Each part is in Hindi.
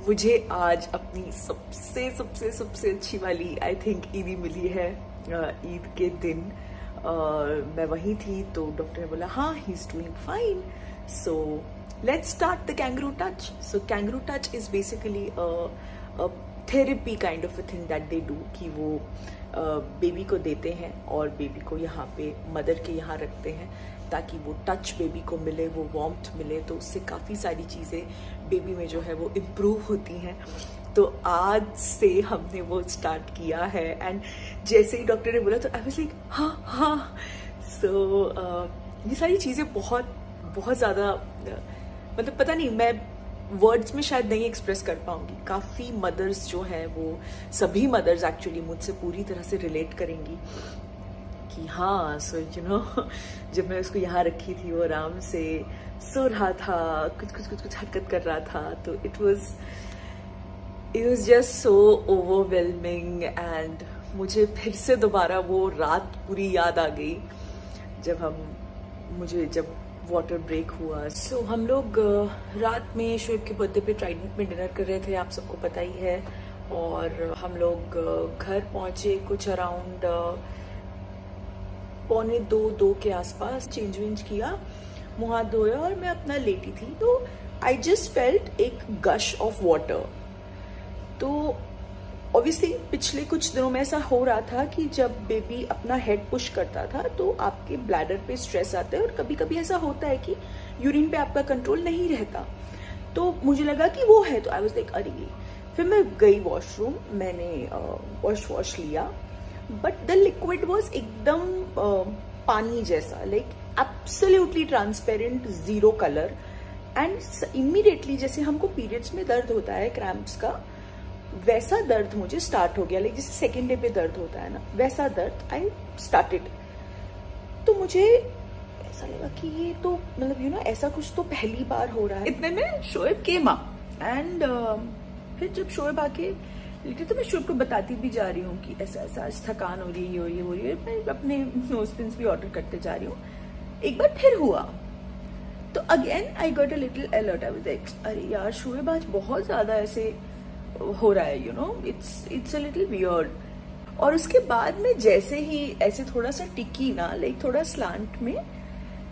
मुझे आज अपनी सबसे सबसे सबसे अच्छी वाली आई थिंक ईदी मिली है। ईद के दिन मैं वहीं थी तो डॉक्टर ने बोला हाँ he is doing fine, so let's start the kangaroo touch. So kangaroo touch is basically therapy kind of a thing that they do कि वो बेबी को देते हैं और बेबी को यहाँ पे मदर के यहाँ रखते हैं ताकि वो टच बेबी को मिले, वो वार्मथ मिले, तो उससे काफ़ी सारी चीज़ें बेबी में जो है वो इम्प्रूव होती हैं। तो आज से हमने वो स्टार्ट किया है एंड जैसे ही डॉक्टर ने बोला तो आई वाज लाइक हाँ हाँ। सो ये सारी चीज़ें बहुत बहुत ज़्यादा मतलब पता नहीं, मैं वर्ड्स में शायद नहीं एक्सप्रेस कर पाऊंगी। काफ़ी मदर्स जो हैं वो सभी मदर्स एक्चुअली मुझसे पूरी तरह से रिलेट करेंगी कि हाँ सो यू नो जब मैं उसको यहाँ रखी थी वो आराम से सो रहा था, कुछ हरकत कर रहा था, तो it was just so overwhelming. And मुझे फिर से दोबारा वो रात पूरी याद आ गई जब वाटर ब्रेक हुआ। सो हम लोग रात में शोएब के बर्थडे पे ट्राइडेंट में डिनर कर रहे थे, आप सबको पता ही है। और हम लोग घर पहुंचे कुछ अराउंड 1:45-2 के आसपास। चेंज वेंज किया, मुँह हाथ धोया और मैं अपना लेटी थी तो आई जस्ट फेल्ट एक गश ऑफ वाटर। तो ऑब्वियसली पिछले कुछ दिनों में ऐसा हो रहा था कि जब बेबी अपना हेड पुश करता था तो आपके ब्लैडर पे स्ट्रेस आता है और कभी कभी ऐसा होता है कि यूरिन पे आपका कंट्रोल नहीं रहता। तो मुझे लगा कि वो है, तो आई वाज लाइक अरे। फिर मैं गई वॉशरूम, मैंने वॉश लिया, बट द लिक्विड वॉज एकदम पानी जैसा, like absolutely transparent, zero colour. And immediately जैसे हमको पीरियड्स में दर्द होता है क्रैम्प्स का, वैसा दर्द मुझे स्टार्ट हो गया, लाइक जैसे सेकेंड डे पे दर्द होता है ना, वैसा दर्द आई स्टार्टेड। तो मुझे ऐसा लगा कि ये तो मतलब यू नो ऐसा कुछ तो पहली बार हो रहा है। इतने में शोएब केम अप एंड फिर जब शोएब आके लेकिन तो मैं शोएब को बताती भी जा रही हूँ कि ऐसा ऐसा आज थकान हो रही है, ये हो रही है, मैं अपने नोज पिन्स भी ऑर्डर करते जा रही हूँ। एक बार फिर हुआ तो again I got a little alert. I was like अरे यार शोएब आज बहुत ज्यादा ऐसे हो रहा है, you know it's a little weird. और उसके बाद में जैसे ही ऐसे थोड़ा सा टिकी ना, लाइक थोड़ा स्लांट में,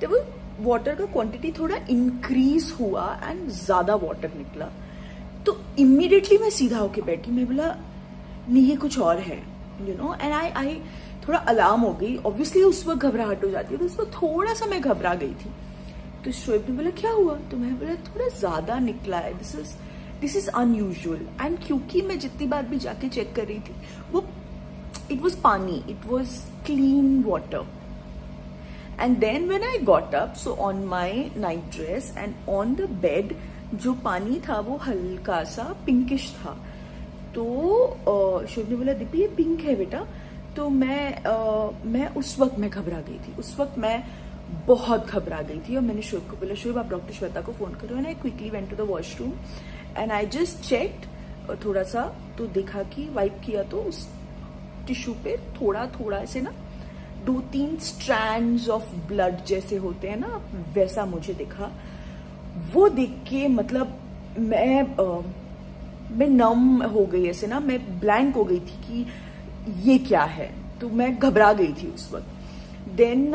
तो वो वाटर का क्वांटिटी थोड़ा इंक्रीज हुआ एंड ज्यादा वाटर निकला। तो इमीडिएटली मैं सीधा होके बैठी, मैं बोला नहीं ये कुछ और है, यू नो। एंड आई थोड़ा अलार्म हो गई। ऑब्वियसली उस वक्त घबराहट हो जाती है, तो उस वक्त थोड़ा सा मैं घबरा गई थी। तो शोएब ने बोला क्या हुआ, तो मैं बोला थोड़ा ज्यादा निकला है, दिस इज अनयूजुअल। एंड क्योंकि मैं जितनी बार भी जाके चेक कर रही थी वो it was pani, it was clean water. And then when I got up, so on my night dress and on the bed जो पानी था वो हल्का सा पिंकिश था। तो शोएब ने बोला दीपी ये पिंक है बेटा। तो मैं उस वक्त मैं घबरा गई थी, उस वक्त मैं बहुत घबरा गई थी। और मैंने शोएब को बोला शोएब आप डॉक्टर श्वेता को फोन करो। And I quickly went to the washroom and I just checked थोड़ा सा, तो देखा कि वाइप किया तो उस टिश्यू पे थोड़ा थोड़ा ऐसे ना 2-3 स्ट्रैंड्स ऑफ ब्लड जैसे होते हैं ना, वैसा मुझे दिखा। वो देख के मतलब मैं नम हो गई, ऐसे ना मैं ब्लैंक हो गई थी कि ये क्या है। तो मैं घबरा गई थी उस वक्त। देन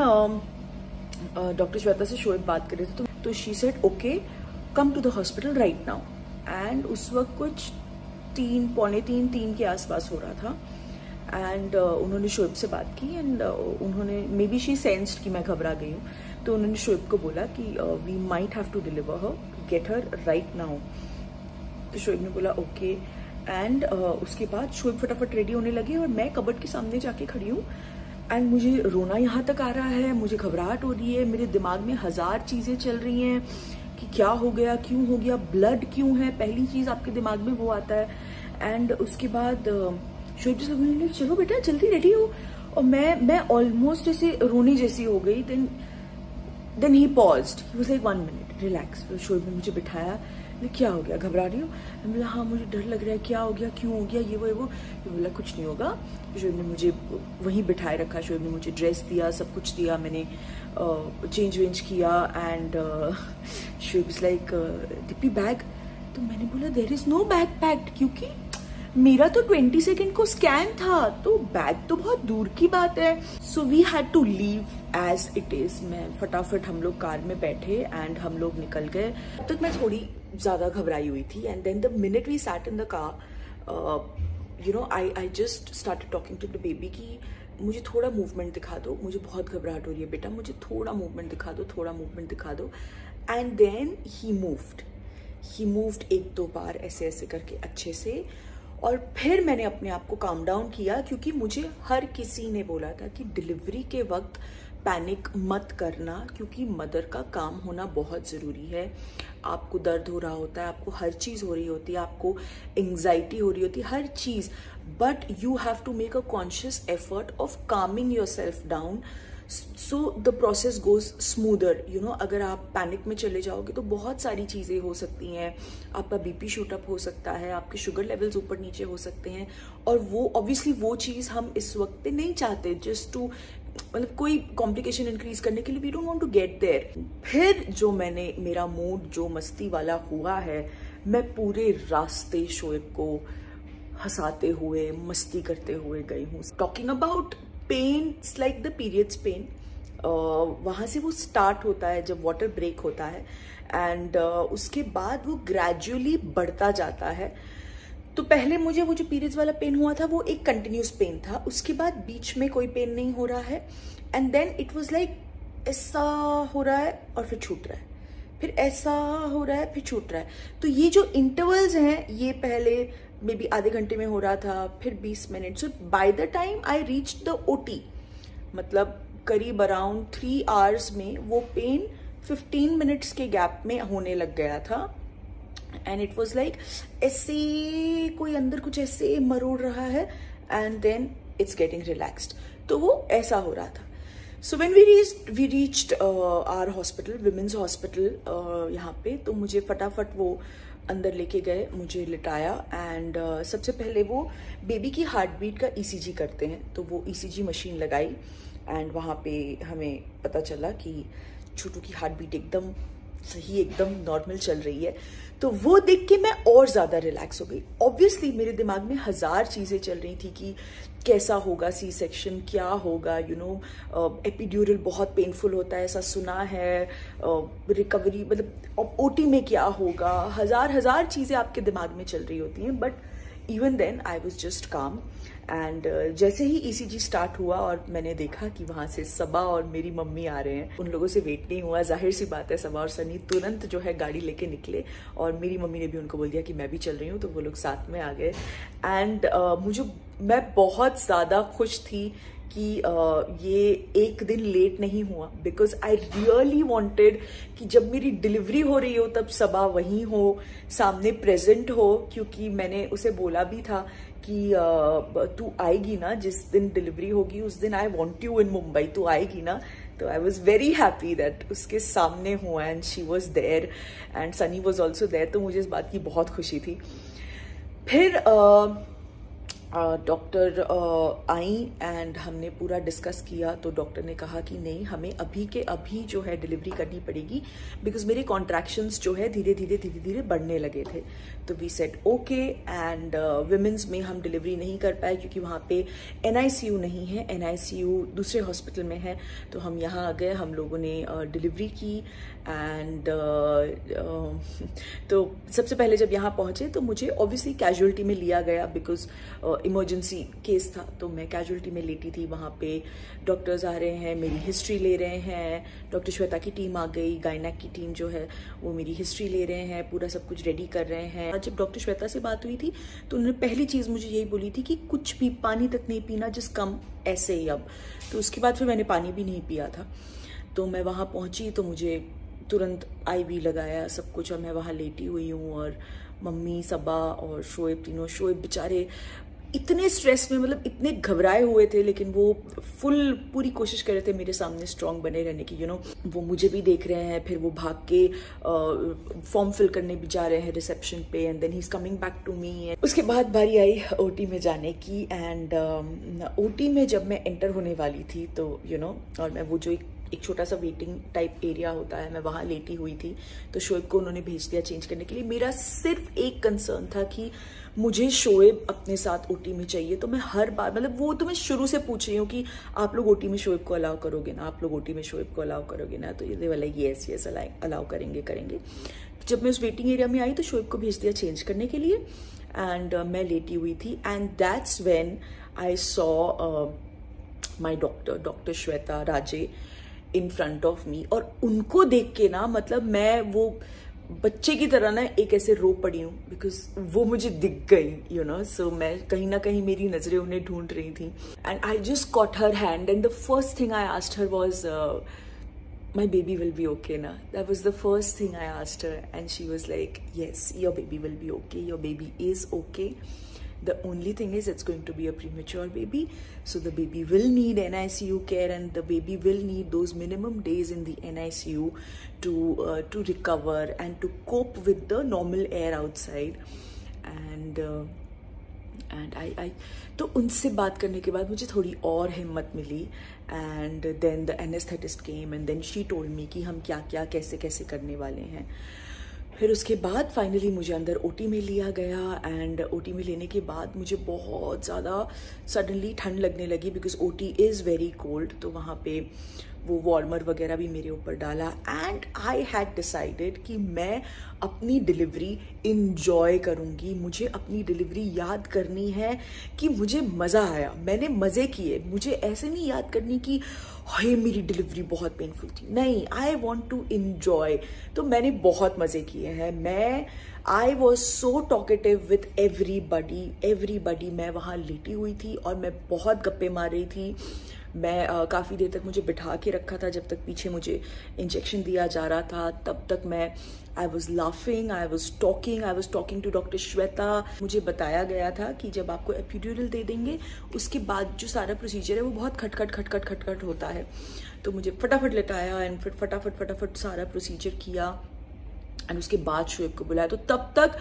डॉक्टर श्वेता से शोएब बात कर रहे थे तो she said okay come to the hospital right now. And उस वक्त कुछ 3-3 के आसपास हो रहा था। एंड उन्होंने शोएब से बात की एंड उन्होंने मे बी शी सेंस्ड कि मैं घबरा गई हूँ, तो उन्होंने शोएब को बोला कि we might have to deliver her, get her right now. तो शोएब ने बोला ओके। एंड उसके बाद शोएब फटाफट रेडी होने लगे और मैं कबर्ड के सामने जाके खड़ी हूँ। एंड मुझे रोना यहाँ तक आ रहा है, मुझे घबराहट हो रही है, मेरे दिमाग में 1000 चीजें चल रही हैं कि क्या हो गया, क्यों हो गया, ब्लड क्यों है, पहली चीज आपके दिमाग में वो आता है। एंड उसके बाद शोएब जी बोले चलो बेटा जल्दी रेडी हो। और मैं ऑलमोस्ट ऐसे रोने जैसी हो गई। Then he paused, he was like 1 minute relax. Shoaib ने मुझे बिठाया, क्या हो गया, घबरा रही हो? मैं बोला हाँ मुझे डर लग रहा है, क्या हो गया, क्यों हो गया, ये वो। बोला कुछ नहीं होगा। शोएब ने मुझे वहीं बिठाए रखा, शोएब ने मुझे ड्रेस दिया, सब कुछ दिया, मैंने चेंज वेंज किया। And Shoaib is like diaper bag. तो मैंने बोला there is no bag packed, क्योंकि मेरा तो 20 सेकेंड को स्कैन था, तो बैग तो बहुत दूर की बात है। So we had to leave as it is. मैं फटाफट हम लोग कार में बैठे एंड हम लोग निकल गए। तब तक मैं थोड़ी ज्यादा घबराई हुई थी and then the minute we sat in the car, you know, I just started talking to the baby कि मुझे थोड़ा मूवमेंट दिखा दो, मुझे बहुत घबराहट हो रही है बेटा, मुझे थोड़ा मूवमेंट दिखा दो, थोड़ा मूवमेंट दिखा दो। एंड देन ही मूव्ड एक दो बार ऐसे ऐसे करके अच्छे से, और फिर मैंने अपने आप को काम डाउन किया, क्योंकि मुझे हर किसी ने बोला था कि डिलीवरी के वक्त पैनिक मत करना, क्योंकि मदर का काम होना बहुत ज़रूरी है। आपको दर्द हो रहा होता है, आपको हर चीज़ हो रही होती है, आपको एंग्जाइटी हो रही होती है, हर चीज़, but you have to make a conscious effort of calming yourself down so the process goes smoother. You know, अगर आप पैनिक में चले जाओगे तो बहुत सारी चीज़ें हो सकती हैं। आपका बीपी शूट अप हो सकता है, आपके शुगर लेवल्स ऊपर नीचे हो सकते हैं, और वो ऑब्वियसली वो चीज़ हम इस वक्त पे नहीं चाहते, जस्ट टू मतलब कोई कॉम्प्लिकेशन इंक्रीज करने के लिए we don't want to get there. फिर जो मैंने मेरा मूड जो मस्ती वाला हुआ है, मैं पूरे रास्ते शोएब को हंसाते हुए मस्ती करते हुए गई हूँ। Talking about pain, it's like the periods pain. वहाँ से वो स्टार्ट होता है जब वाटर ब्रेक होता है, एंड उसके बाद वो ग्रेजुअली बढ़ता जाता है। तो पहले मुझे वो जो पीरियड्स वाला पेन हुआ था वो एक कंटिन्यूस पेन था, उसके बाद बीच में कोई पेन नहीं हो रहा है, and then it was like ऐसा हो रहा है और फिर छूट रहा है, फिर ऐसा हो रहा है फिर छूट रहा है। तो ये जो इंटरवल्स हैं, ये पहले मे बी आधे घंटे में हो रहा था, फिर 20 minute. So by the time I reach the OT, मतलब करीब अराउंड 3 आवर्स में वो पेन 15 मिनट्स के गैप में होने लग गया था। एंड इट वॉज लाइक ऐसे कोई अंदर कुछ ऐसे मरोड़ रहा है, and then it's getting relaxed. तो वो ऐसा हो रहा था। So when we reached our hospital, women's hospital यहाँ पे, तो मुझे फटाफट वो अंदर लेके गए, मुझे लिटाया, एंड सबसे पहले वो बेबी की हार्ट बीट का ECG करते हैं, तो वो ECG मशीन लगाई, एंड वहाँ पे हमें पता चला कि छोटू की हार्ट बीट एकदम सही, एकदम नॉर्मल चल रही है। तो वो देख के मैं और ज़्यादा रिलैक्स हो गई। ऑब्वियसली मेरे दिमाग में 1000 चीज़ें चल रही थी कि कैसा होगा सी सेक्शन, क्या होगा, यू नो, एपिड्यूरल बहुत पेनफुल होता है ऐसा सुना है, रिकवरी मतलब OT में क्या होगा, 1000 चीज़ें आपके दिमाग में चल रही होती हैं। But even then I was just calm, and जैसे ही ECG स्टार्ट हुआ और मैंने देखा कि वहाँ से सबा और मेरी मम्मी आ रहे हैं, उन लोगों से वेट नहीं हुआ, जाहिर सी बात है सबा और सनी तुरंत जो है गाड़ी लेके निकले, और मेरी मम्मी ने भी उनको बोल दिया कि मैं भी चल रही हूँ, तो वो लोग साथ में आ गए। एंड मैं बहुत ज़्यादा खुश थी कि ये एक दिन लेट नहीं हुआ, बिकॉज आई रियली वॉन्टेड कि जब मेरी डिलीवरी हो रही हो तब सबा वहीं हो, सामने प्रेजेंट हो, क्योंकि मैंने उसे बोला भी था कि तू आएगी ना जिस दिन डिलीवरी होगी, उस दिन I want you in Mumbai, तू आएगी ना। तो I was very happy that उसके सामने हुआ, and she was there and Sunny was also there, तो मुझे इस बात की बहुत खुशी थी। फिर डॉक्टर आई एंड हमने पूरा डिस्कस किया, तो डॉक्टर ने कहा कि नहीं, हमें अभी के अभी जो है डिलीवरी करनी पड़ेगी, बिकॉज मेरे कॉन्ट्रैक्शंस जो है धीरे धीरे बढ़ने लगे थे। तो we said okay, and women's में हम डिलीवरी नहीं कर पाए क्योंकि वहाँ पे NICU नहीं है, NICU दूसरे हॉस्पिटल में है। तो हम यहाँ आ गए, हम लोगों ने डिलीवरी की, एंड तो सबसे पहले जब यहाँ पहुँचे तो मुझे ऑब्वियसली कैजुअलिटी में लिया गया, बिकॉज इमरजेंसी केस था, तो मैं कैजुअलिटी में लेटी थी। वहाँ पे डॉक्टर्स आ रहे हैं, मेरी हिस्ट्री ले रहे हैं, डॉक्टर श्वेता की टीम आ गई, गायनेक की टीम जो है वो मेरी हिस्ट्री ले रहे हैं, पूरा सब कुछ रेडी कर रहे हैं। जब डॉक्टर श्वेता से बात हुई थी तो उन्होंने पहली चीज़ मुझे यही बोली थी कि कुछ भी पानी तक नहीं पीना, जिस कम ऐसे ही अब। तो उसके बाद फिर मैंने पानी भी नहीं पिया था। तो मैं वहाँ पहुँची तो मुझे तुरंत IV लगाया सब कुछ, और मैं वहाँ लेटी हुई हूँ, और मम्मी, सबा और शोएब, तीनों, शोएब बेचारे इतने स्ट्रेस में, मतलब इतने घबराए हुए थे, लेकिन वो पूरी कोशिश कर रहे थे मेरे सामने स्ट्रांग बने रहने की, यू नो। वो मुझे भी देख रहे हैं, फिर वो भाग के फॉर्म फिल करने भी जा रहे हैं रिसेप्शन पे, and then he is coming back to me. उसके बाद बारी आई OT में जाने की, एंड OT में जब मैं एंटर होने वाली थी तो यू नो, और मैं वो जो एक एक छोटा सा वेटिंग टाइप एरिया होता है, मैं वहाँ लेटी हुई थी। तो शोएब को उन्होंने भेज दिया चेंज करने के लिए। मेरा सिर्फ एक कंसर्न था कि मुझे शोएब अपने साथ ओटी में चाहिए। तो मैं हर बार, मतलब वो तो मैं शुरू से पूछ रही हूँ कि आप लोग ओटी में शोएब को अलाउ करोगे ना, आप लोग ओटी में शोएब को अलाउ करोगे ना। तो ये वाला यस अलाउ करेंगे। जब मैं उस वेटिंग एरिया में आई तो शोएब को भेज दिया चेंज करने के लिए, एंड मैं लेटी हुई थी। And that's when I saw my doctor Shweta Raje in front of me. और उनको देख के ना, मतलब मैं वो बच्चे की तरह ना एक ऐसे रो पड़ी हूँ, बिकॉज वो मुझे दिख गई, यू नो। सो मैं कहीं ना कहीं, मेरी नजरें उन्हें ढूंढ रही थी, and I just caught her hand and the first thing I asked her was my baby will be okay na. That was the first thing I asked her, and she was like, yes, your baby will be okay, your baby is okay. The only thing is it's going to be a premature baby, so the baby will need NICU care, and the baby will need those minimum days in the NICU to recover and to cope with the normal air outside. And I तो उनसे बात करने के बाद मुझे थोड़ी और हिम्मत मिली, and then the anaesthetist came and then she told me कि हम क्या क्या कैसे कैसे करने वाले हैं। फिर उसके बाद फाइनली मुझे अंदर ओटी में लिया गया, एंड ओटी में लेने के बाद मुझे बहुत ज़्यादा सडनली ठंड लगने लगी, because OT is very cold. तो वहाँ पे वो वार्मर वगैरह भी मेरे ऊपर डाला, एंड आई हैड डिसाइडेड कि मैं अपनी डिलीवरी इंजॉय करूँगी। मुझे अपनी डिलीवरी याद करनी है कि मुझे मज़ा आया, मैंने मज़े किए। मुझे ऐसे नहीं याद करनी कि हाय मेरी डिलीवरी बहुत पेनफुल थी, नहीं, आई वॉन्ट टू इंजॉय। तो मैंने बहुत मज़े किए हैं। I was so talkative with everybody. मैं वहाँ लेटी हुई थी और मैं बहुत गप्पे मार रही थी। मैं काफ़ी देर तक मुझे बिठा के रखा था, जब तक पीछे मुझे इंजेक्शन दिया जा रहा था तब तक मैं I was laughing, I was talking to doctor Shweta. मुझे बताया गया था कि जब आपको एपिड्यूरल दे देंगे उसके बाद जो सारा प्रोसीजर है वो बहुत खटखट होता है। तो मुझे फटाफट लेटाया एंड फिर फटाफट सारा प्रोसीजर किया, एंड उसके बाद शोएब को बुलाया। तो तब तक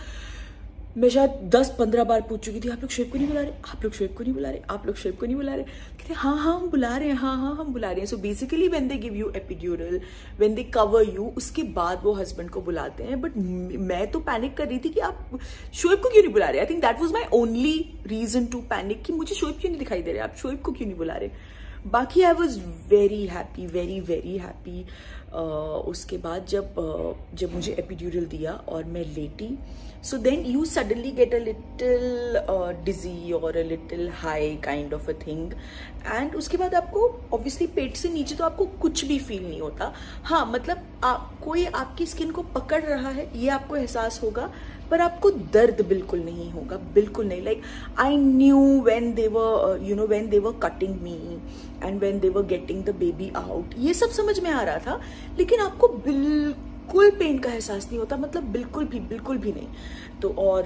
मैं शायद 10-15 बार पूछ चुकी थी, आप लोग शोएब को नहीं बुला रहे, आप लोग शोएब को नहीं बुला रहे, आप लोग शोएब को नहीं बुला रहे। कहते हाँ हम बुला रहे हैं, हाँ हम बुला रहे हैं। So basically when they give you epidural, when they cover you, उसके बाद वो हस्बैंड को बुलाते हैं। बट मैं तो पैनिक कर रही थी कि आप शोएब को क्यों नहीं बुला रहे। I think that was my only reason to panic कि मुझे शोएब क्यों नहीं दिखाई दे रहे, आप शोएब को क्यों नहीं बुला रहे। बाकी I was very happy, very happy. उसके बाद जब मुझे एपिड्यूरल दिया और मैं लेटी, so then you suddenly get a little dizzy और a little high kind of a thing, and उसके बाद आपको ऑब्वियसली पेट से नीचे तो आपको कुछ भी फील नहीं होता। हाँ, मतलब कोई आपकी स्किन को पकड़ रहा है ये आपको एहसास होगा, पर आपको दर्द बिल्कुल नहीं होगा, बिल्कुल नहीं। Like I knew when they were cutting me and when they were getting the baby out, ये सब समझ में आ रहा था, लेकिन आपको बिल्कुल पेन का एहसास नहीं होता, मतलब बिल्कुल भी नहीं। तो और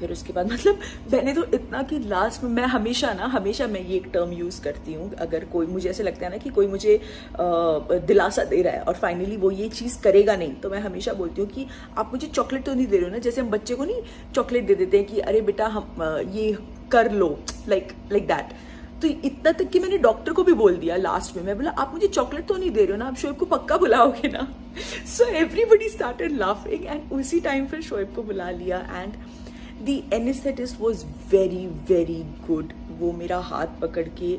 फिर उसके बाद मतलब मैंने तो इतना कि लास्ट में मैं हमेशा मैं ये एक टर्म यूज़ करती हूँ, अगर कोई मुझे ऐसे लगता है ना कि कोई मुझे दिलासा दे रहा है और फाइनली वो ये चीज़ करेगा नहीं, तो मैं हमेशा बोलती हूँ कि आप मुझे चॉकलेट तो नहीं दे रहे हो ना। जैसे हम बच्चे को नहीं चॉकलेट दे देते हैं कि अरे बेटा हम ये कर लो, लाइक दैट। तो इतना तक कि मैंने डॉक्टर को भी बोल दिया लास्ट में, मैं बोला आप मुझे चॉकलेट तो नहीं दे रहे हो ना, आप शोएब को पक्का बुलाओगे ना। So everybody started laughing, and उसी टाइम फिर शोएब को बुला लिया। And The anesthetist was very good. वो मेरा हाथ पकड़ के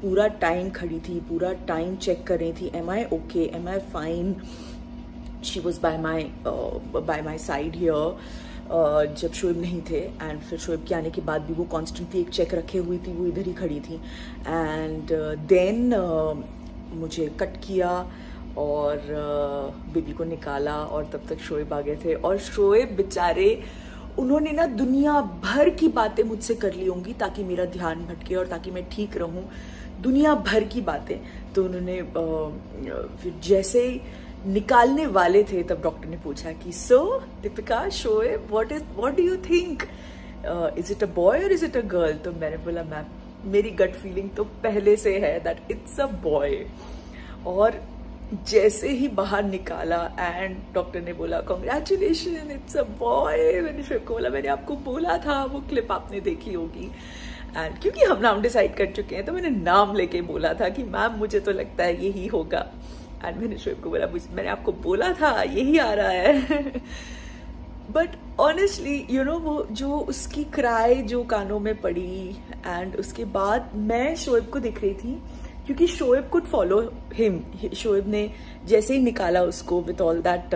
पूरा टाइम खड़ी थी, पूरा टाइम चेक कर रही थी, am I okay, am I fine. She was by my side here जब शोएब नहीं थे, एंड फिर शोएब के आने के बाद भी वो कॉन्स्टेंटली एक चेक रखे हुई थी, वो इधर ही खड़ी थी। एंड देन मुझे कट किया और बेबी को निकाला, और तब तक शोएब आ गए थे। और शोएब बेचारे, उन्होंने ना दुनिया भर की बातें मुझसे कर ली होंगी ताकि मेरा ध्यान भटके और ताकि मैं ठीक रहूं, दुनिया भर की बातें। तो उन्होंने फिर जैसे निकालने वाले थे तब डॉक्टर ने पूछा कि so Deepika, Shoaib, what do you think, is it a boy और इज इट अ गर्ल। तो मैंने बोला मैम, मेरी गट फीलिंग तो पहले से है दैट इट्स अ बॉय। और जैसे ही बाहर निकाला एंड डॉक्टर ने बोला कॉन्ग्रेचुलेशन, इट्स अ बॉय। मैंने शोएब को बोला मैंने आपको बोला था, वो क्लिप आपने देखी होगी। एंड क्योंकि हम नाम डिसाइड कर चुके हैं तो मैंने नाम लेके बोला था कि मैम मुझे तो लगता है यही होगा। एंड मैंने शोएब को बोला मैंने आपको बोला था यही आ रहा है। बट ऑनेस्टली यू नो वो जो उसकी क्राई जो कानों में पड़ी, एंड उसके बाद मैं शोएब को दिख रही थी क्योंकि Shoaib could follow him. Shoaib ने जैसे ही निकाला उसको विथ ऑल दैट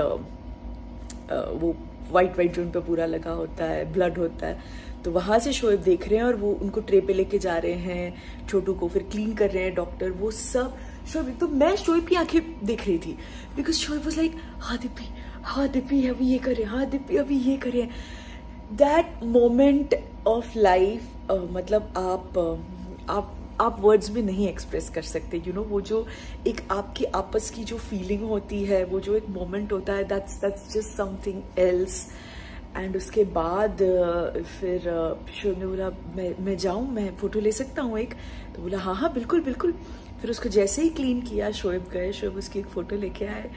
वो वाइट जो उन पे पूरा लगा होता है, ब्लड होता है, तो वहां से शोएब देख रहे हैं और वो उनको ट्रे पे लेके जा रहे हैं, छोटू को फिर क्लीन कर रहे हैं डॉक्टर, वो सब शोएब। तो मैं शोएब की आंखें देख रही थी बिकॉज शोएब वाज लाइक हाँ दिप्पी अभी ये करें, हाँ दिप्पी अभी ये करें। दैट मोमेंट ऑफ लाइफ मतलब आप वर्ड्स में नहीं एक्सप्रेस कर सकते। यू नो वो जो एक आपकी आपस की जो फीलिंग होती है, वो जो एक मोमेंट होता है, that's just something else. And उसके बाद फिर शोएब ने बोला मैं जाऊँ, मैं फोटो ले सकता हूँ एक? तो बोला हाँ बिल्कुल। फिर उसको जैसे ही क्लीन किया शोएब गए, शोएब उसकी एक फोटो लेके आए,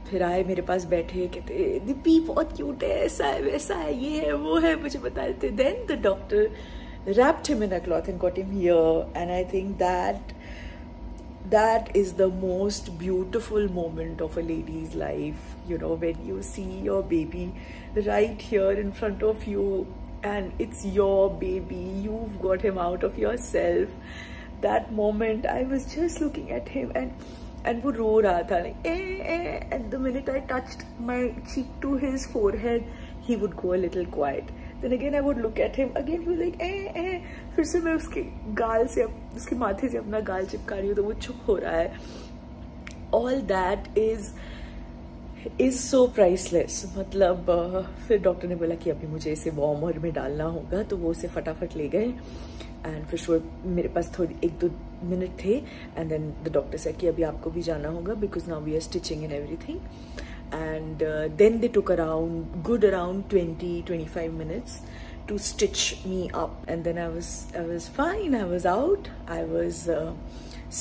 फिर आए मेरे पास बैठे, कहते दीपी बहुत क्यूट है, ऐसा है वैसा है, ये है वो है, मुझे बता देते। Then the doctor wrapped him in a cloth and got him here, and I think that is the most beautiful moment of a lady's life, you know, when you see your baby right here in front of you and it's your baby, you've got him out of yourself. That moment I was just looking at him and वो रो रहा था, like and the minute I touched my cheek to his forehead he would go a little quiet. Then again I would look at him again, he was like फिर से मैं उसके गाल से उसके माथे से अपना गाल चिपका रही हूँ तो वो चुप हो रहा है। All that is so priceless। मतलब फिर डॉक्टर ने बोला कि अभी मुझे इसे वार्मर में डालना होगा, तो वो उसे फटाफट ले गए। एंड फिर शोएब मेरे पास थोड़ी 1-2 मिनट थे, एंड देन द डॉक्टर से कि अभी आपको भी जाना होगा because now we are stitching and everything. And then they took around 20-25 minutes to stitch me up, and then I was fine, I was out, I was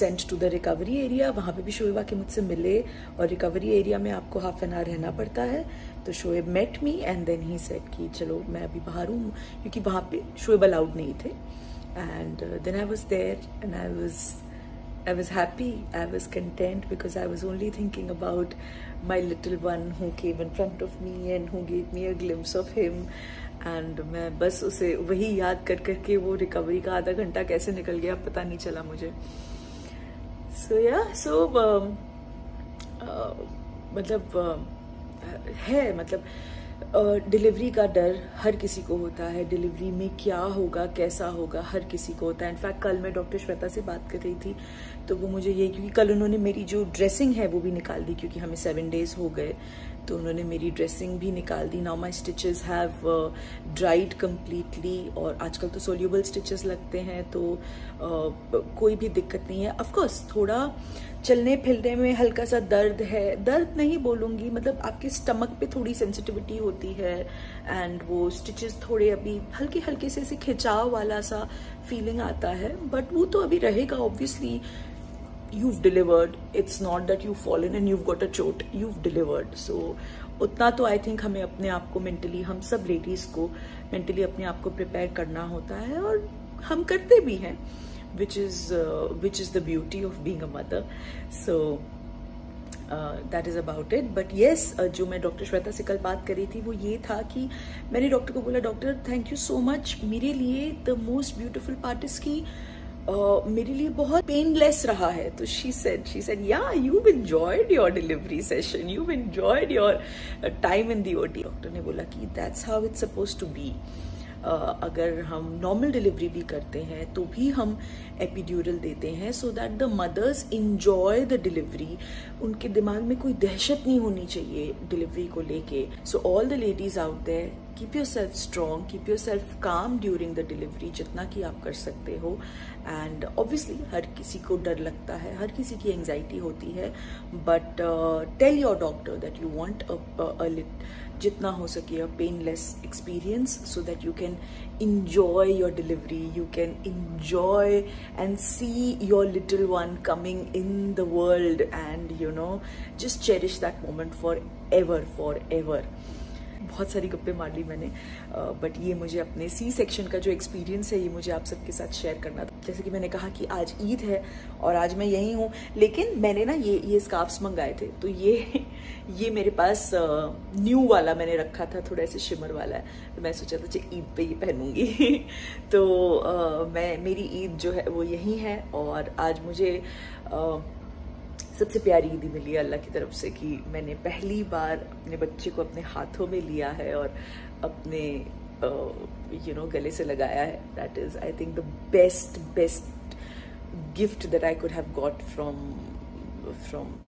sent to the recovery area। वहाँ पे भी शोएब आके मुझसे मिले, और रिकवरी एरिया में आपको हाफ एन आवर रहना पड़ता है। तो Shoaib met me and then he said कि चलो मैं अभी बाहर हूँ, क्योंकि वहाँ पे शोएब अलाउड नहीं थे। And then I was there and I was happy, I was content because I was only thinking about my little one who came in front of me and who gave me a glimpse of him। and मैं बस उसे वही याद कर करके वो रिकवरी का आधा घंटा कैसे निकल गया पता नहीं चला मुझे। मतलब डिलीवरी का डर हर किसी को होता है, डिलीवरी में क्या होगा कैसा होगा हर किसी को होता है। इनफैक्ट कल मैं डॉक्टर श्वेता से बात कर रही थी तो वो मुझे ये, क्योंकि कल उन्होंने मेरी जो ड्रेसिंग है वो भी निकाल दी, क्योंकि हमें 7 डेज हो गए, तो उन्होंने मेरी ड्रेसिंग भी निकाल दी। Now my stitches have dried completely, और आजकल तो सोल्यूबल स्टिचेस लगते हैं, तो कोई भी दिक्कत नहीं है। ऑफकोर्स थोड़ा चलने फिरने में हल्का सा दर्द है, दर्द नहीं बोलूँगी, मतलब आपके स्टमक पे थोड़ी सेंसिटिविटी होती है, एंड वो स्टिचेस थोड़े अभी हल्के हल्के से ऐसे खिंचाव वाला सा फीलिंग आता है, बट वो तो अभी रहेगा। Obviously you've delivered, it's not that you've fallen and you've got a chोट, you've delivered। so उतना तो आई थिंक हमें अपने आप को मेंटली, हम सब लेडीज को मेंटली अपने आप को प्रिपेयर करना होता है, और हम करते भी हैं, which is the beauty of being a mother। so that is about it। but yes, जो मैं डॉक्टर श्वेता से कल बात करी थी वो ये था कि मैंने डॉक्टर को बोला, doctor thank you so much, मेरे लिए the most beautiful part is की मेरे लिए बहुत पेनलेस रहा है। तो she said yeah, you've enjoyed your delivery session, you've enjoyed your time in the OT। Doctor ने बोला कि that's how it's supposed to be। अगर हम नॉर्मल डिलीवरी भी करते हैं तो भी हम एपिड्यूरल देते हैं, so that the mothers enjoy the delivery, उनके दिमाग में कोई दहशत नहीं होनी चाहिए डिलीवरी को लेके। So all the ladies out there, keep yourself strong, keep yourself calm during the delivery, जितना कि आप कर सकते हो। एंड ऑब्वियसली हर किसी को डर लगता है, हर किसी की एंजाइटी होती है, but tell your doctor that you want जितना हो सके a painless experience, so that you can enjoy your delivery, you can enjoy and see your little one coming in the world, and you know, just cherish that moment forever। बहुत सारी गप्पे मार ली मैंने, बट ये मुझे अपने सी सेक्शन का जो एक्सपीरियंस है ये मुझे आप सबके साथ शेयर करना था। जैसे कि मैंने कहा कि आज ईद है और आज मैं यहीं हूँ, लेकिन मैंने ना ये स्कार्फ्स मंगाए थे, तो ये मेरे पास न्यू वाला मैंने रखा था, थोड़ा ऐसे शिमर वाला है, तो मैं सोचा था ईद पे ये पहनूंगी। तो मेरी ईद जो है वो यही है, और आज मुझे सबसे प्यारी ईदी मिली है अल्लाह की तरफ से कि मैंने पहली बार अपने बच्चे को अपने हाथों में लिया है और अपने गले से लगाया है। That is I think the best gift that I could have got from